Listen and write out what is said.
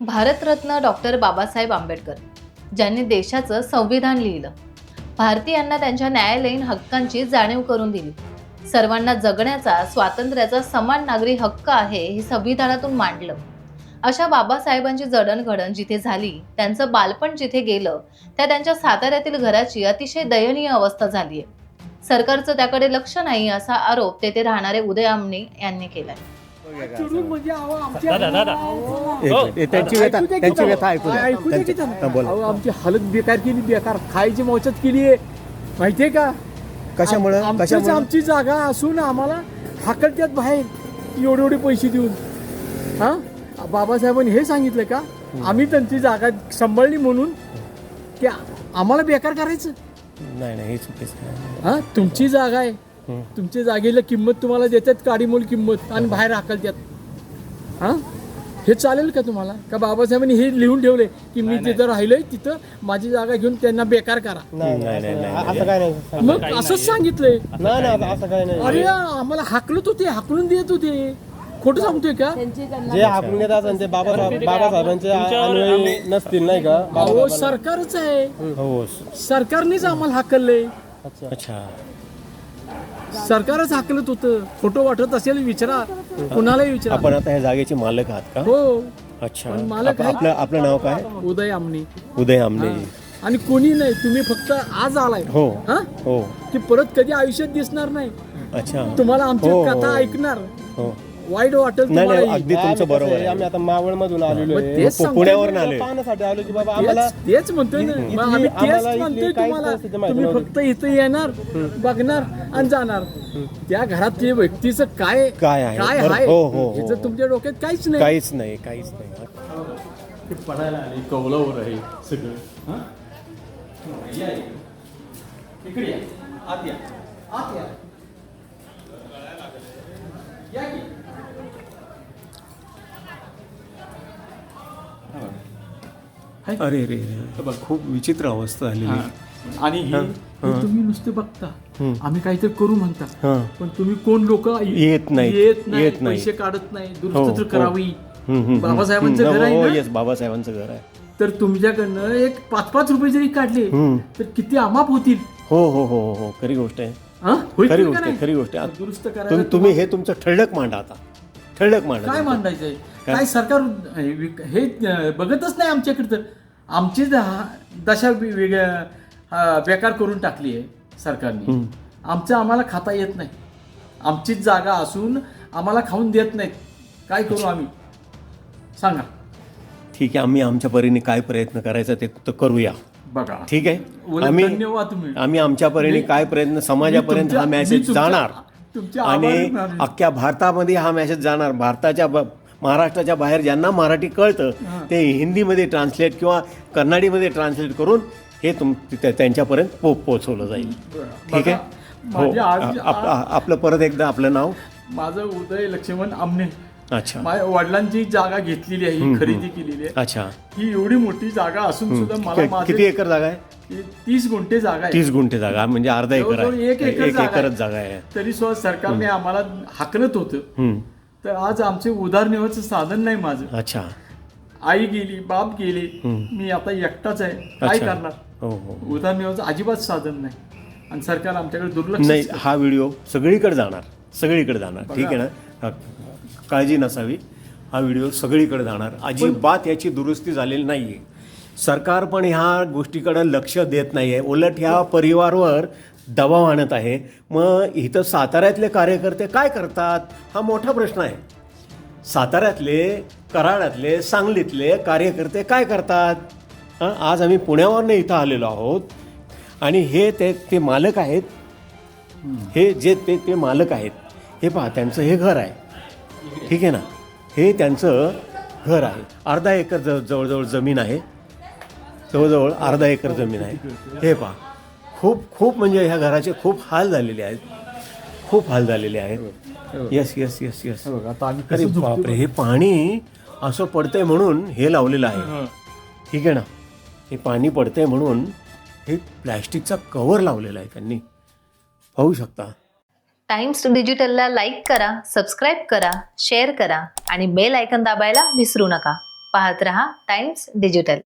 Bharat Ratna doctor Babasaheb Ambedkar ज्यांनी देशाचं संविधान लिहिलं, भारतीयांना त्यांच्या न्यायालयीन हक्कांची जाणीव करून दिली, सर्वांना जगण्याचा स्वातंत्र्याचा समान नागरी हक्क आहे हे संविधानातून मांडलं. अशा बाबासाहेबांची जडणघडण जिथे झाली, त्यांचं बालपण जिथे गेलं, त्या त्यांच्या साताऱ्यातील घराची अतिशय दयनीय अवस्था झालीय. सरकारचं त्याकडे लक्ष नाही असा आरोप तेथे राहणारे उदय आमने यांनी केलाय. आमची हालत बेकार केली, बेकार खायची मोचत केली आहे माहितीये का? कशामुळे? आमची जागा असून आम्हाला हाकलत्यात बाहेर एवढे पैसे देऊन. हा, बाबासाहेबांनी हे सांगितलं का आम्ही त्यांची जागा सांभाळली म्हणून की आम्हाला बेकार करायचं? नाही नाही, हे चुकीचं आहे. हा, तुमची जागा आहे, तुमच्या जागेला किंमत तुम्हाला देतात, काडीमोल किंमत, आणि बाहेर हाकलत्यात. हा, हे चालेल का तुम्हाला? का बाबासाहेबांनी हे लिहून ठेवले की मी तिथं राहिलोय, तिथं माझी जागा घेऊन त्यांना बेकार करा? नाही नाही नाही, असं काय नाही. मग असंच सांगितलंय. नाही असं काय नाही. अरे आम्हाला हाकलत होते, हाकलून देत होते. खोटं सांगतोय का? जे हाकून देत असेल ते बाबासाहेबांचे अनुयायी नसतील, नाही का? अहो, सरकारच आहे, हो. सरकारनेच आम्हाला हाकललंय. अच्छा, सरकारच हाकलत होतं. खोटं वाटत असेल विचारा, कुणालाही विचारा. आपण आता ह्या जागेचे मालक आहात का? हो. अच्छा, पण मालक आहे. आपलं नाव काय? उदय आमने. उदय आमने. आणि कोणी नाही, तुम्ही फक्त आज आलाय. हो हा, हो. की परत कधी आयुष्यात दिसणार नाही. अच्छा, तुम्हाला आमची हो, कथा हो. ऐकणार, हो. वाईट वाटेल नाही नाही, तुम्हाला. अगदी तुमचं बरोबर आहे. आम्ही आता मावळ मधून आलेलो आहे, तेच सांगतोय. पुण्यावरून आले. पाहण्यासाठी आलो की बाबा आम्हाला तेच म्हणतोय ना, मग आम्ही आम्हाला तेच इथली म्हणतोय काहीच तुम्हाला. परिस्थिती माहिती तुम्ही नव्हती. फक्त इथं येणार, बघणार आणि जाणार. त्या घरात ते व्यक्तीचं काय आहे? काय बरं, आहे हो, हो, हो. याचं तुमच्या डोक्यात काहीच नाही. काहीच नाही, काहीच नाही. ते पडायला आले, कौलावर आहे सगळं. हा? या, या. इकडे या, आत या, आत या. या की. अरे रे रे, खूप विचित्र अवस्था झालेली आहे. आणि हे तुम्ही नुसते बघता, आम्ही काहीतरी करू म्हणता, हां. पण तुम्ही कोण लोक येत नाहीत. पैसे काढत नाही, हो, दुरुस्त तर हो. करावी. बाबासाहेबांचं घर आहे हो, ना? येस, बाबासाहेबांचं घर आहे. तर तुमच्याकडनं एक 5-5 रुपये जरी काढले तर किती अमाप होतील. हो हो हो हो, खरी गोष्ट आहे. हा? होईल खरी का गोष्ट आहे, नाही? खरी गोष्ट आहे. दुरुस्त करायला तुम्ही हे तुमचं ठळक मांडा आता. ठळक मांडा. काय मांडायचंय? काय सरकार हे बघतच नाही आमच्याकडे. तर आमची दशा वेगळ्या बेकार करून टाकली आहे सरकारने. आमचं आम्हाला खाता येत नाही, आमचीच जागा असून आम्हाला खाऊन देत नाहीत. काय करू आम्ही सांगा? ठीक आहे, आम्ही आमच्या परीने काय प्रयत्न करायचा ते तर करूया. बघा, ठीक आहे, उलट आम्ही धन्यवाद तुम्ही. आम्ही आमच्या परीने काय प्रयत्न, समाजापर्यंत हा मेसेज जाणार तुमच्या आणि आभारी मानले. अख्ख्या भारतामध्ये हा मेसेज जाणार. महाराष्ट्राच्या बाहेर ज्यांना मराठी कळतं ते हिंदीमध्ये ट्रान्सलेट किंवा कन्नडीमध्ये ट्रान्सलेट करून हे त्यांच्यापर्यंत पोहोचवलं जाईल. ठीक आहे. हो, माझे आपलं परत एकदा आपलं नाव. माझं उदय लक्ष्मण आमने. अच्छा, माझ्या वडिलांची जागा घेतलेली आहे, ही खरेदी केलेली आहे. अच्छा. ही एवढी मोठी जागा असून सुद्धा मला किती एकर जागा आहे? 30 गुंठे जागा आहे. 30 गुंठे जागा म्हणजे अर्धा एकर जवळजवळ आहे. एक एकर जागा आहे. एकरच जागा आहे. तरी सुद्धा सरकारने आम्हाला हाकलत होतं. हम्म. तर आज आमचे उदरनिर्वाहाचं साधन नाही माझं. अच्छा. आई गेली, बाप गेले, मी आता एकटाच आहे. काय अच्छा. करणार? हो हो. उदरनिर्वाहाचं अजिबात साधन नाही आणि सरकार आमच्याकडे दुर्लक्ष नाही, हा व्हिडिओ सगळीकडे जाणार, सगळीकडे जाणार. ठीक आहे ना, काळजी नसावी. हा व्हिडिओ सगळीकडे जाणार. अजिबात याची दुरुस्ती झालेली नाही आहे. सरकार पण ह्या गोष्टीकडे लक्ष देत नाही आहे, उलट ह्या परिवारावर दबाव आणत आहे. मग इथं साताऱ्यातले कार्यकर्ते काय करतात हा मोठा प्रश्न आहे. साताऱ्यातले, कराडातले, सांगलीतले कार्यकर्ते काय करतात? आज आम्ही पुण्यावरनं इथं आलेलो आहोत आणि हे ते मालक आहेत. हे जे ते मालक आहेत, हे पहा, त्यांचं हे घर आहे. ठीक आहे ना, हे त्यांचं घर आहे. अर्धा एकर जवळजवळ जमीन आहे. जवळजवळ अर्धा एकर जमीन आहे. हे पहा, खूप म्हणजे ह्या घराचे खूप हाल झालेले आहेत. खूप हाल झालेले आहेत. Yes yes yes yes. अरे बापरे, हे पाणी असं पडतंय म्हणून हे लावलेलं आहे. ठीक आहे ना, हे पाणी पडतंय म्हणून हे प्लॅस्टिकचा कव्हर लावलेला आहे त्यांनी. पाहू शकता. टाइम्स डिजिटलला लाईक करा, सबस्क्राईब करा, शेअर करा आणि बेल आयकॉन दाबायला विसरू नका. पाहत रहा टाइम्स डिजिटल.